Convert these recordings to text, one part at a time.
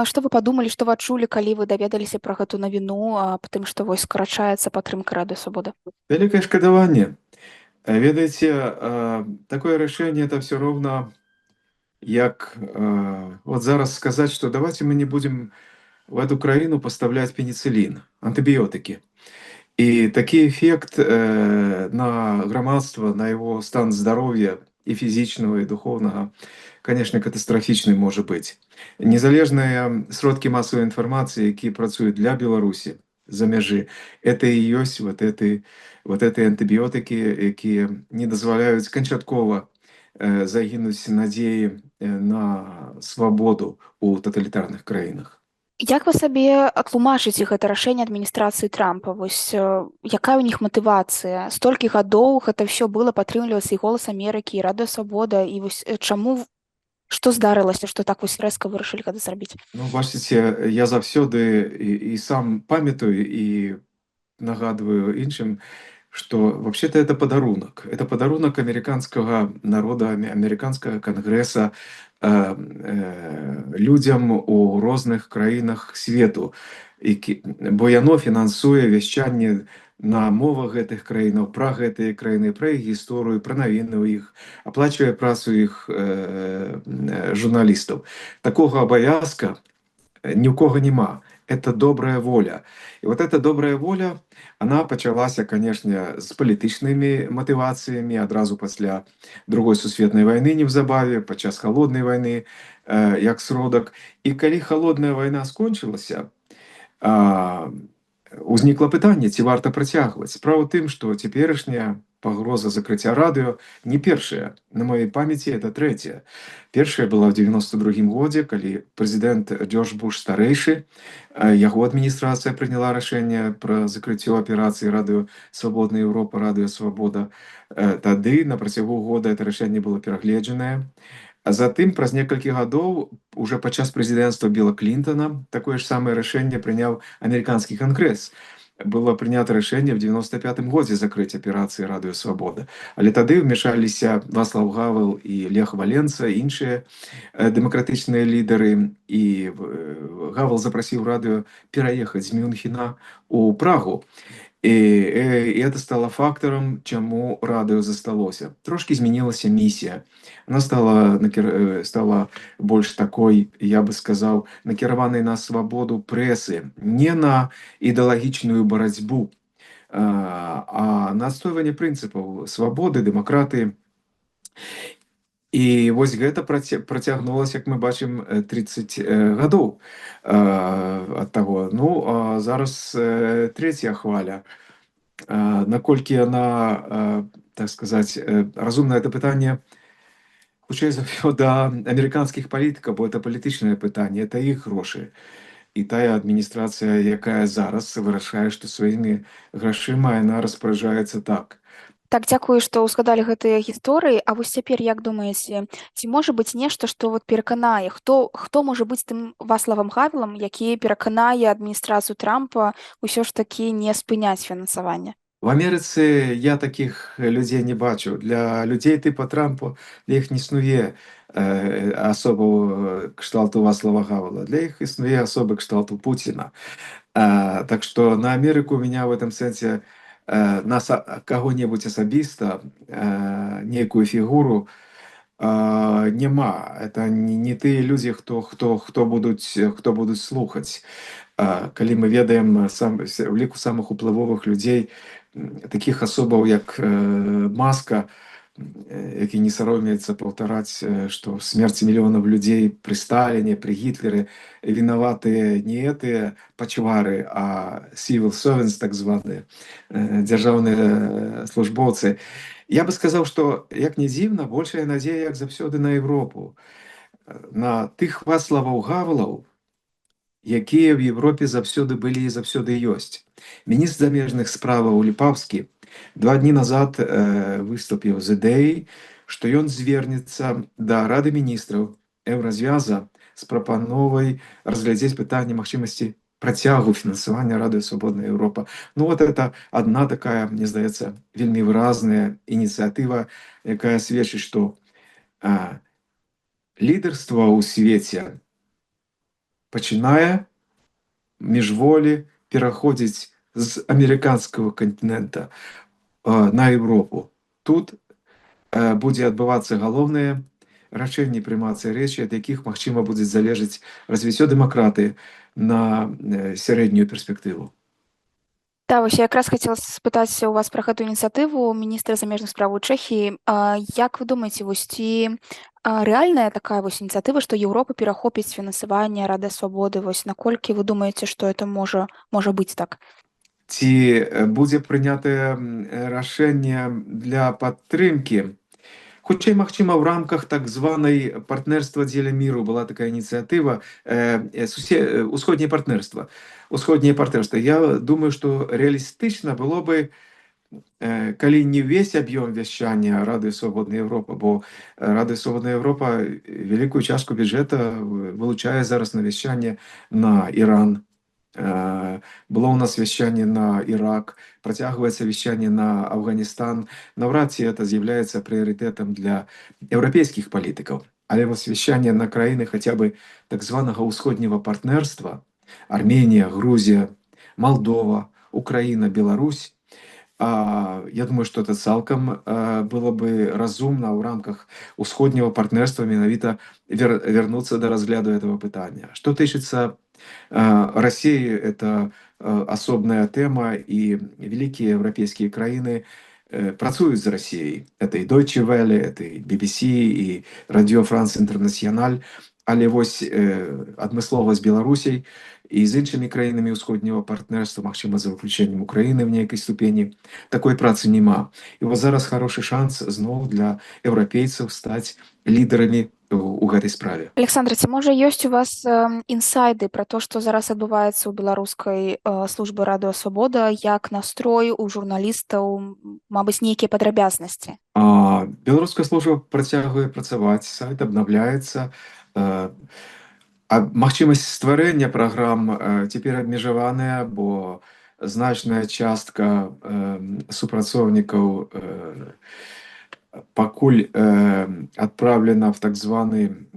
Што вы падумалі, што вы адчулі, калі вы даведаліся пра гэту навіну, аб тым, што вось скарачаецца падтрымка Радыё Свабода? Великое шкодование. Ведаеце, такое решение это все ровно, як вот зараз сказать, что давайте мы не будем в эту краину поставлять пенициллин, антибиотики. И такий эффект на громадство, на его стан здоровья и физичного, и духовного, конечно, катастрофічны может быть. Незалежныя сродкі масавай інфармацыі, якія працуюць для Беларусі за мяжы, это і ёсць вот эти антыбіётыкі, якія не дазваляюць канчаткова загінуць надзеі на свабоду ў таталітарных краінах. Як вы сабе тлумачыце гэта рашэнне адміністрацыі Трампа? Вось якая ў них матывацыя? Столькі гадоў гэта ўсё было падтрымлівацца і голас Амерыкі, і Радыё Свабода, і вось чаму, што здарылася, што так вось рэзка вырашылі гэта зрабіць? Ну, бачыце, я заўсёды і сам памятаю і нагадываю іншым, что вообще-то это подарунок. Это подарунок американского народа, американского конгресса людям у розных краінах свету. Бо яно фінансуе вяшчанне на мовах гэтых краінаў, пра гэтыя краіны, пра іх гісторыю, пра навіны ў іх, аплачвае працу іх журналістаў. Такога абавязка ни у кого нема. Это добрая воля. И вот эта добрая воля, она пачалася, конечно, с палітычнымі матывацыямі адразу пасля другой сусветнай вайны неўзабаве, падчас холоднай вайны, як сродак. І калі холодная вайна скончылася, узнікла пытанне, ці варта працягваць. Справа ў тым, што цяперашняя пагроза закрыцця радыё не першая. На маёй памяці это трэцяя. Першая была ў 92-м годзе, калі прэзідэнт Джордж Буш старэйшы, яго адміністрацыя прыняла рашэнне пра закрыццё аперацыі радыё Свабодная Еўропа, Радыё Свабода. Тады на працягу года это рашэнне было перагледжанае. А затым праз некалькі гадоў уже падчас прэзідэнцтва Білла Клінтона такое ж самае рашэнне прыняў амерыканскі кангрэс. Было прынята рашэнне в 95-м годзе закрыць аперацыі Радыё Свабода. Але тады ўмяшаліся Вацлаў Гавел і Лех Валенца, іншыя дэмакратычныя лідары. І Гавел запрасіў радыё пераехаць з Мюнхена ў Прагу. І это стало фактором, чаму радыё засталося. Трошки змянілася місія. Она стала больш такой, я бы сказаў, накіраванай на свабоду прэсы, не на ідэалагічную барацьбу, а на адстойванне прынцыпаў свабоды, дэмакратыі. І вось гэта працягнулася, як мы бачым, 30 гадоў ад таго. Ну, а зараз трэцяя хваля. Наколькі яна, так сказаць, разумна, это пытанне хутчэй за ўсё да амерыканскіх палітыкаў, бо это палітычнае пытанне, это іх грошы. І тая адміністрацыя, якая зараз вырашае, што сваімі грашыма яна распараджаецца так. Так, дзякую, што ўзгадалі гэтыя гісторыі. А вось цяпер як думаеце, ці можа быць нешта, што вот пераканае, хто можа быць тым Вацлавам Гавелам, які пераканае адміністрацыю Трампа ўсё ж такі не спыняць фінансаванне? В Амерыцы я такіх людзей не бачу. Для людзей тыпа Трампа, для іх не існуе асобы кшталту Вацлава Гавела. Для іх існуе асобы кшталту Пуціна. Так што на Амерыку у меня в этом сэнсе на каго-небудзь асабіста, нейкую фігуру няма. Это не тыя людзі, хто будуць слухаць. Калі мы ведаем в ліку самых уплывовых людзей, таких асобаў, як Маска, які не саромеецца паўтараць, што смерці мільёнаў людзей пры Сталіне, пры Гітлеры вінаватыя не гэтыя пачвары, а civil servants, так званыя, дзяржаўныя службоўцы. Я бы сказаў, што, як не дзіўна, большая надзея, як заўсёды, на Европу. На тых Вацлаваў Гавелаў, якія в Европе заўсёды былі і заўсёды ёсць. Міністр замежных справаў Ліпаўскі 2 дні назад выступіў з ідэяй, што ён звернецца да Рады міністраў Еўразвяза з прапановай разглядзець пытанне магчымасці працягу фінансавання Радыё Свабодная Еўропа. Ну вот это одна такая, мне здаецца, вельмі выразная ініцыятыва, якая сведчыць, што лідарства ў свеце пачынае міжволі пераходзіць з амерыканскага кантынента на Еўропу. Тут будзе адбывацца галоўнае рашэнне прымацца рэчы, ад якіх, магчыма, будзе залежыць развіццё дэмакратыі на сярэднюю перспектыву. Да, вось я якраз хацела спытаць у вас пра гэтую ініцыятыву міністра замежных справаў Чэхіі. Як вы думаеце, вось ці рэальная такая вось ініцыятыва, што Еўропа перахопіць фінансаванне Рады Свабоды? Вось наколькі вы думаеце, што это можа быць так? Ці будзе прынятае рашэнне для падтрымкі? Хутчэй, магчыма, ў рамках так званай партнерства дзеля міру была такая ініцыятыва усходняе партнерства. Усходняе партнерства. Я думаю, што рэалістычна было бы, калі не ўвесь аб'ём вяшчання Рады Свабоднай Еўропы, бо Рада Свабодная Еўропа вялікую частку бюджэта вылучае зараз на вяшчанне на Іран. Было ў нас вяшчанне на Ірак, працягваецца вяшчанне на Афганістан. Наўрад ці это з'яўляецца прыярытэтам для еўрапейскіх палітыкаў. Але вось вяшчанне на краіны хаця бы так званага ўсходняга партнерства, Арменія, Грузія, Малдова, Украіна, Беларусь, я думаю, што это цалкам было бы разумна ў рамках усходняга партнерства менавіта вярнуцца да разгляду этого пытання. Што тычыцца России, это особная тема, и великие европейские краины працуюць за Россией. Это и Deutsche Welle, это и BBC, и Radio France International. Але вось адмыслова з Беларусей і з іншымі краінамі ўсходняга партнерства, магчыма, за выключэннем Украіны в нейкай ступені, такой працы няма. І вось зараз хорошы шанс зноў для еўрапейцаў стаць лідарамі у гэтай справе. Александр, ці можа ёсць у вас інсайды пра то, што зараз адбываецца ў беларускай службы Радыё Свабода, як настрой у журналістаў, мабыць, нейкія падрабязнасці? Беларуская служба працягвае працаваць, сайт абнаўляецца. Магчымасць стварэння праграм цяпер абмежаваная, бо значная частка супрацоўнікаў пакуль адпраўлена в так званы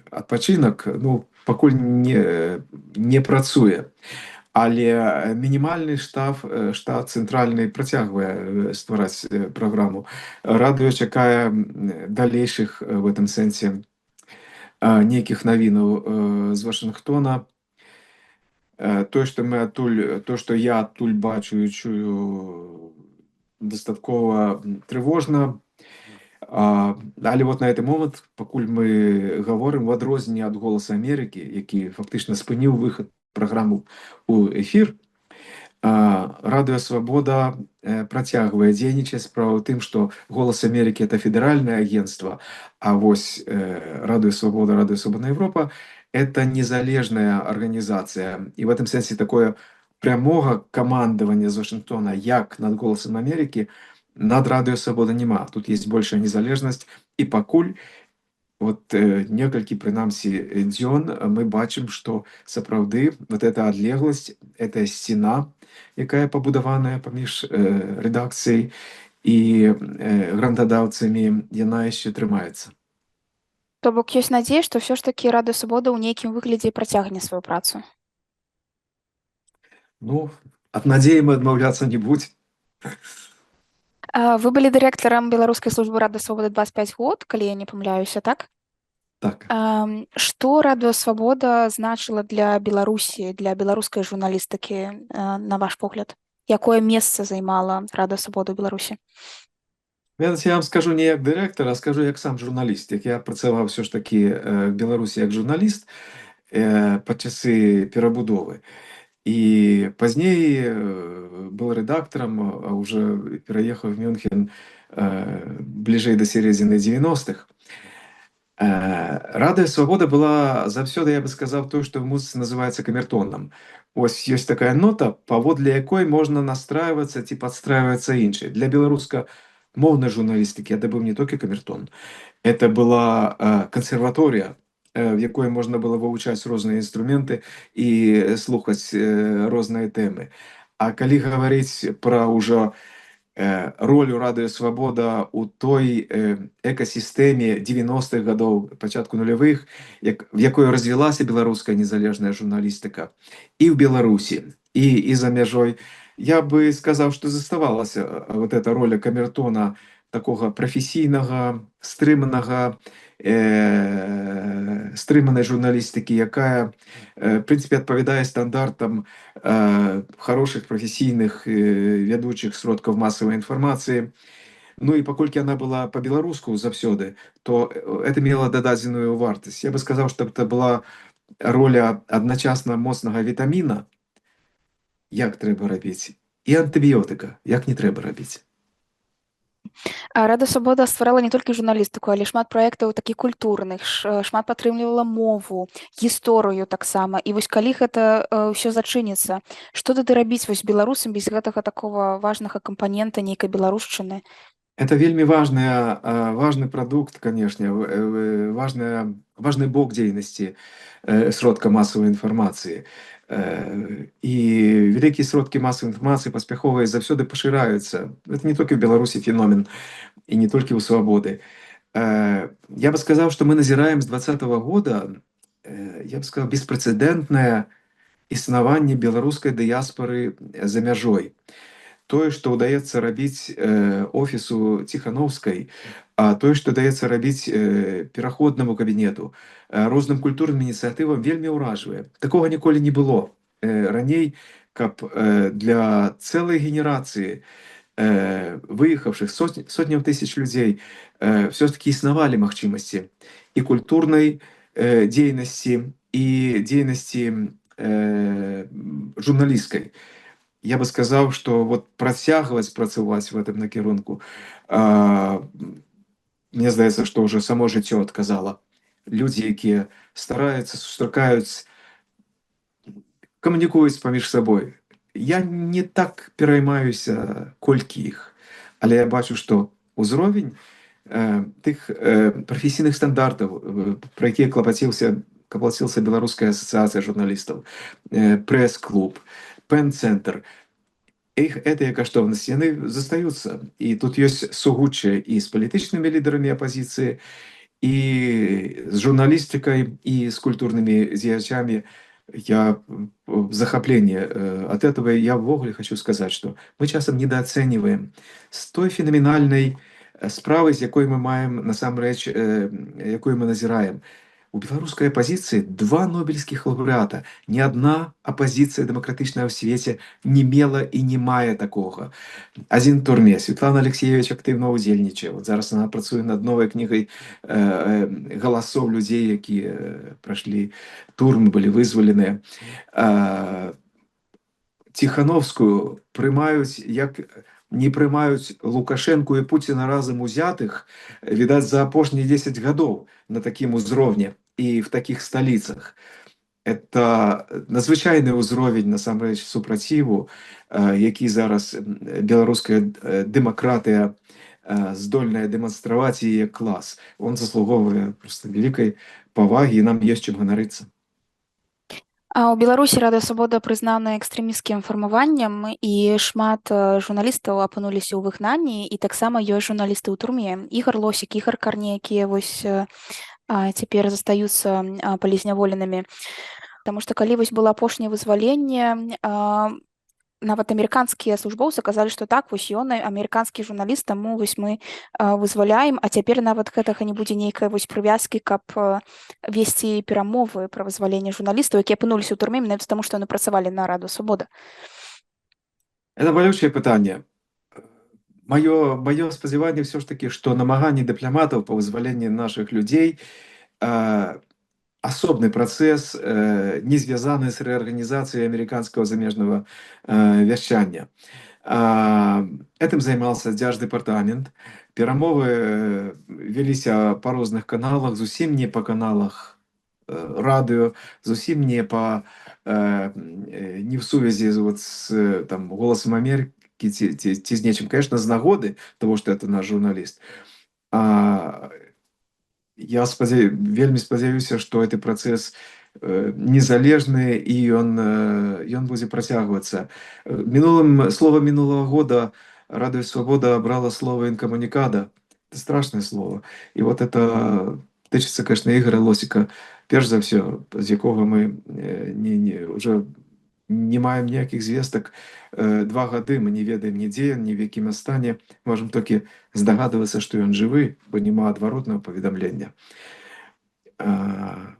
адпачынак, пакуль не працуе. Але мінімальны штат цэнтральны працягвае ствараць праграму. Радыё чакае далейшых в этом сэнсе нейкіх навінаў з Вашынгтона. То, што я адтуль бачу і чую, дастаткова трывожна. Але вот на гэты момант, пакуль мы гаворым, у адрозненне ад «Голаса Амерыкі», які фактычна спыніў выхад праграму ў эфір, Радыё Свабода працягвае дзейнічаць. Справа ў тым, што «Голас Амерыкі» — это федэральнае агентства, а вось Радыё Свабода, Радыё Свабодная Европа — это незалежная арганізацыя. І в этом сэнсе такое прямога камандавання з Вашынгтона, як над «Голасам Амерыкі», над Радыё Свабода няма. Тут есть большая незалежнасць, і пакуль вот некалькі, прынамсі, дзён мы бачым, што сапраўды вот эта адлегласць, эта сцена, якая пабудаваная паміж рэдакцыяй і грантадаўцамі, яна яшчэ трымаецца. То бок ёсць надзея, што ўсё ж такі Радыё Свабода ў нейкім выглядзе працягне сваю працу? Ад надзеі мы адмаўляцца не будзем. Вы былі дырэктарам беларускай службы Радыё Свабода 25 год, калі я не памыляюся, так? Так. Што Радыё Свабода значыла для Беларусі, для беларускай журналістыкі, на ваш погляд? Якое месца займала Радыё Свабода ў Беларусі? Я вам скажу не як дырэктар, а скажу як сам журналіст. Як я працаваў все ж такі в Беларусі як журналіст пад часы перабудовы. І пазней был рэдактарам, а уже пераехаў в Мюнхен бліжэй да сярэдзіны 90-х. Радыё Свабода была заўсёды, я бы сказаў, то, што в музыцы называецца камертонам. Ось ёсць такая нота, паводле якой можна настраивацца ці падстрайвацца іншай. Для беларускамоўнай журналістыкі это быў не толькі камертон, это была кансерваторыя, в якой можна было вывучаць розныя інструменты і слухаць розныя тэмы. А калі гаварыць пра ўжо ролю Радыё Свабода ў той экасістэме 90-х гадоў, пачатку нулявых, в якой развілася беларуская незалежная журналістыка і ў Беларусі, і за мяжой. Я бы сказаў, што заставалася вот эта роля камертона такога прафесійнага, стрыманай журналістыкі, якая, в прынцыпе, адпавядае стандартам хороших професійных вядучых сродкаў масавай інфармацыі. Ну і паколькі яна была па-беларуску заўсёды, то это мела дададзеную вартасць. Я бы сказаў, што это была роля адначасна моцнага вітаміна, як трэба рабіць, і антыбіётыка, як не трэба рабіць. Рада Свабода стварала не толькі журналістыку, але шмат праектаў такіх культурных, шмат падтрымлівала мову, гісторыю таксама. І вось калі гэта ўсё зачыніцца, што тады рабіць вось беларусам без гэтага такого важнага кампанента нейкай беларушчыны? Это вельмі важны прадукт, канешне, важны бок дзейнасці сродка масавай інфармацыі. І вялікія сродкі масавай інфармацыі паспяховыя заўсёды пашыраюцца. Это не толькі ў Беларусі феномен, і не толькі ў свабоды. Я бы сказаў, што мы назіраем з 2020 года, я бы сказаў, беспрэцэдэнтнае існаванне беларускай дыяспары за мяжой. Тое, што ўдаецца рабіць офісу Ціхановскай, а тое, што ўдаецца рабіць пераходнаму кабінету, розным культурным ініцыятывам вельмі ўражвае. Такога ніколі не было раней, каб для цэлай генерацыі выехавшых сотняў тысяч людзей все-таки існавалі магчымасці і культурнай дзейнасці, і дзейнасці журналісцкай. Я бы сказаў, што вот працягваць працаваць в гэтым накірунку, мне здаецца, што ўжо само жыццё адказала. Людзі, якія стараюцца, сустракаюць, камунікуюць паміж сабой. Я не так пераймаюся, колькі іх, але я бачу, што ўзровень тых прафесійных стандартаў, пра якія клапацілася Беларуская асацыяцыя журналістаў, прэс-клуб, пэн-цэнтр, гэтыя каштоўнасці, яны застаюцца. І тут ёсць сугучча і з палітычнымі лідарамі апазіцыі, і з журналістыкай, і з культурнымі дзеячамі. Я в захаплении от этого. Я ввогуле хочу сказать, что мы часам недооцениваем з той феноменальнай справы, з якой мы маем насамрэч, якой мы назіраем. У беларускай апазіцыі 2 нобелевскіх лаўрэата. Ні адна апазіцыя дэмакратычная ў свеце не мела і не мае такога. Адзін турме. Светлана Алексеевич актыўна ўдзельнічае. Вот зараз она працуе над новай кнігай галасоў людзей, якія прайшлі турмы, былі вызваленыя. Ціхановскую прымаюць, як не прымаюць Лукашэнку і Пуціна разам узятых, відаць, за апошнія 10 гадоў на такім узроўні і в такіх сталіцах. Это надзвычайны ўзровень, насамрэч, супраціву, які зараз беларуская дэмакратыя здольная дэманстраваць яе клас. Он заслуговуе просто вялікай павагі, і нам ёсць чым ганарыцца. А ў Беларусі Рада Свабода прызнана экстрэмісцкім фармаваннем, і шмат журналістаў апынуліся ў выгнанні, і таксама ёсць журналісты ў турме. Ігар Лосік, Ігар Карне, якія вось цяпер застаюцца палізняволенымі. Таму што калі вось было апошняе вызваленне, нават амерыканскія службоўцы казалі, што так, вось ён амерыканскі журналіст, таму вось мы вызваляем, а цяпер нават гэтага не будзе нейкай вось прывязкі, каб весці перамовы пра вызваленне журналістаў, якія апынуліся ў турме менавіта таму, што яны працавалі на Раду Свабода. Это балючае пытанне. Маё спадзяванне ўсё ж такі, што намаганні дыпламатаў па вызваленні нашых людзей асобны працэс, не звязаны з рэарганізацыяй амерыканскага замежнага вяшчання. Этым займаўся Дзярждэпартамент. Перамовы веліся па розных каналах, зусім не па каналах радыё, зусім не в сувязі з «Голосам Амерыкі» ці з нечым, конечно, з нагоды того, што это наш журналіст. Я вельмі спадзяюся, што гэты працэс незалежны, і ён будзе працягвацца. Слова мінулага года Радио Свобода брала слово «инкоммуникадо». Это страшное слово. І от это тычыцца, конечно, Ігора Лосіка, перш за ўсё, з якога мы уже не маем ніякіх звестак. 2 гады мы не ведаем ні дзе ён, ні в якім стане. Можам толькі здагадвацца, што ён жывы, бо няма адваротнага паведамлення.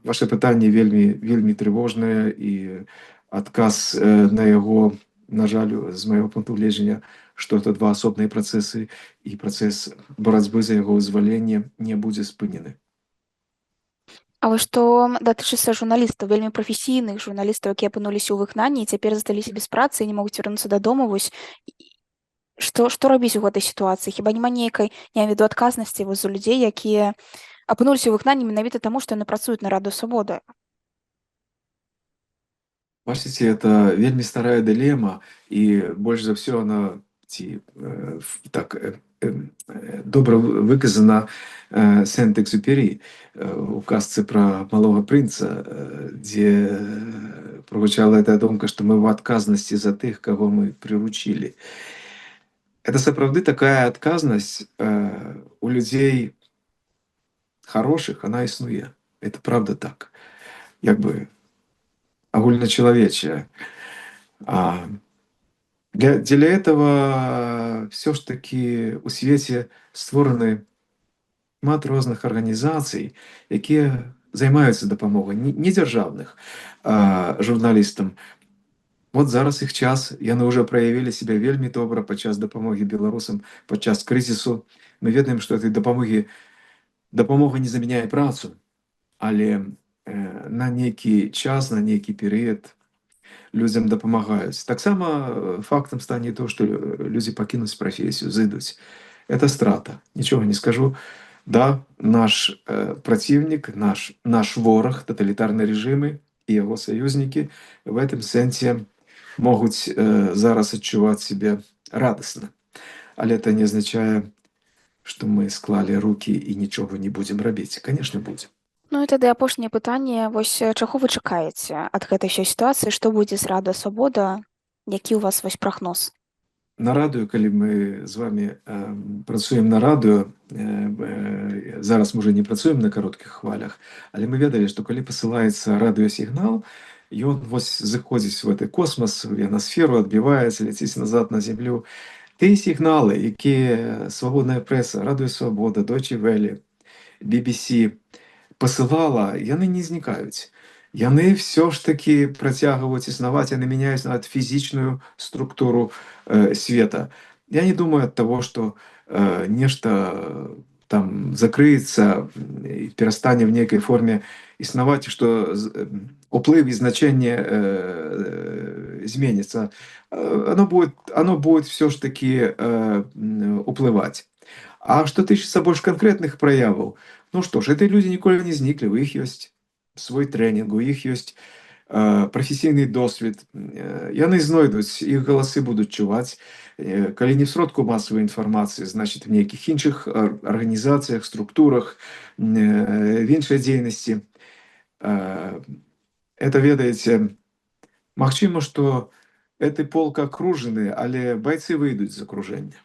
Ваше пытанне вельмі трывожнае, і адказ на яго, на жаль, з майго пункту гледжання, што гэта два асобныя працэсы, і працэс барацьбы за яго вызваленне не будзе спынены. А вось што датычыцца журналістаў, вельмі прафесійных журналістаў, якія апынуліся ў выгнанні і цяпер засталіся без працы і не могуць вярнуцца дадому, вось што рабіць у гэтай сітуацыі? Хіба няма нейкай, я маю ў виду, адказнасці вось за людзей, якія апынуліся ў выгнанні менавіта таму, што яны працуюць на Радыё Свабода? Бачыце, это вельмі старая дылема, і больш за ўсё она так добра выказана Сент-Экзюпері у казцы пра малога прынца, дзе прагучала эта думка, што мы ў адказнасці за тых, каго мы прыручілі. Это сапраўды такая адказнасць у людзей хорошых, она існуе. Это правда так. Як бы огульночеловечее. Для этого все ж таки у свеце створаны шмат розных арганізацый, якія займаюцца дапамогай не дзяржаўных журналістам. Вот зараз іх час, яны ўжо праявілі сябе вельмі добра падчас дапамогі беларусам падчас крызісу. Мы ведаем, што этой дапамога не замяняе працу, але на нейкі час, на нейкі перыяд людзям дапамагаюць. Таксама фактам стане то, што людзі пакінуць прафесію, зыдуць. Это страта. Нічога не скажу. Да, наш праціўнік, наш вораг, таталітарныя рэжымы і яго саюзнікі в этом сэнсе могуць зараз адчуваць сябе радасна. Але это не азначае, што мы склалі рукі і нічога не будзем рабіць. Конечно, будзем. Ну і тады апошняе пытанне, вось чаго вы чакаеце ад гэтай ўсёй сітуацыі, што будзе з Радыё Свабода, які ў вас вось прагноз? На радыё, калі мы з вами працуем на радыё, зараз мы уже не працуем на кароткіх хвалях, але мы ведалі, што калі пасылаецца радыёсігнал, ён вось заходзіць в гэты космас, в ионосферу, адбіваецца, ляціць назад на зямлю. Тыя сігналы, якія свабодная прэса, Радыё Свабода, Deutsche Welle, BBC пасылала, яны не знікаюць. Яны все ж таки працягваюць існаваць, яны мяняюць нават фізічную структуру света. Я не думаю от того, что нешта там закрыецца і перастане в нейкай форме існаваць, што уплыв і значэнне зменіцца. Оно будет все ж таки уплывать. А што тычыцца больш канкрэтных праяваў, ну што ж, эти люди ніколі не зніклі, у іх ёсць свой трэнінг, у іх ёсць прафесійны досвед. Яны знойдуць, іх галасы будуць чуваць. Калі не в сродку масавай інфармацыі, значит, в нейкіх іншых арганізацыях, структурах, в іншай дзейнасці. Это, ведаеце, магчыма, што гэты полк акружаны, але байцы выйдуць з акружэння.